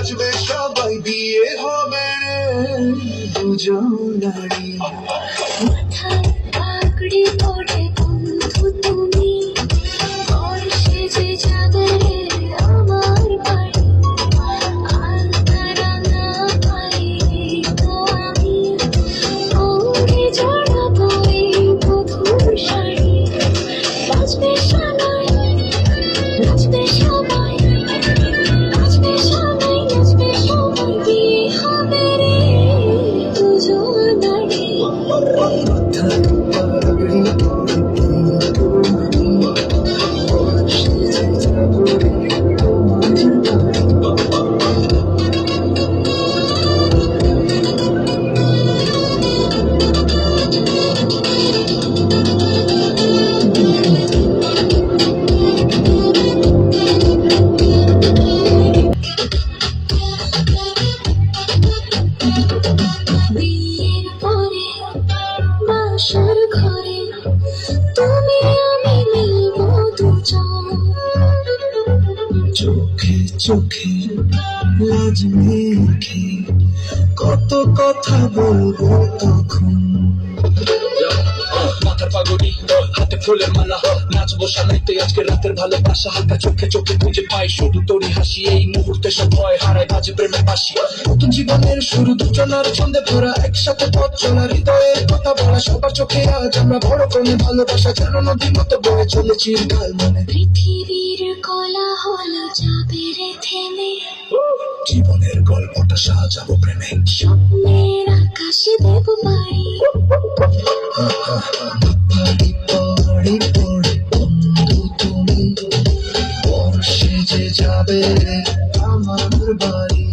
নাচবে সবাই, বিয়ে হবে দুজনারই। মাথায় পাগড়ি পরে বন্ধু তুমি, বর সেজে যাবে আমার বাড়ি। আলতা রাঙা পায়ে তো আমি পরে জড়াবো এই বধূর শাড়ি। বাজবে সানাই, নাচবে সবাই, নাচবে সবাই, নাচবে সবাই, বিয়ে হবে রে দুজনারই। মাথায় পাগড়ি পরে বন্ধু আমি, বর সেজে যাবো তোমার বাড়ি। বিয়ের পরে বাসর ঘরে তুমি আমি মিলবো দুজন। চোখে চোখে লাজ মেখে কত কথা বলবো তখন। মাথার পাগড়ি, হাতে ফুলের মালা, নাচবো সানাইতে আজকে রাতের ভালোবাসা। হালকা চোখে চোখে খুঁজে পাই শুধু তোরই হাসি, এই মুহূর্তে সব ভয় হারায়, বাজে প্রেমের বাসি। নতুন জীবনের শুরু, দুজনার ছন্দে ভরা, একসাথে পথ চলা, হৃদয়ের কথা বলা। সবার চোখে আজ আমরা বড় প্রেমে ভালোবাসা, যেন নদীর মতো বয়ে চলেছি কাল মনে। পৃথিবীর কোলাহল যাবে রে থেমে, জীবনের গল্পটা সাজাবো প্রেমে। স্বপ্নের আকাশে দেব পাই। পাড়ি পাড়ি পড়ে বন্ধু তুমি, বর সেজে যাবে আমার বাড়ি।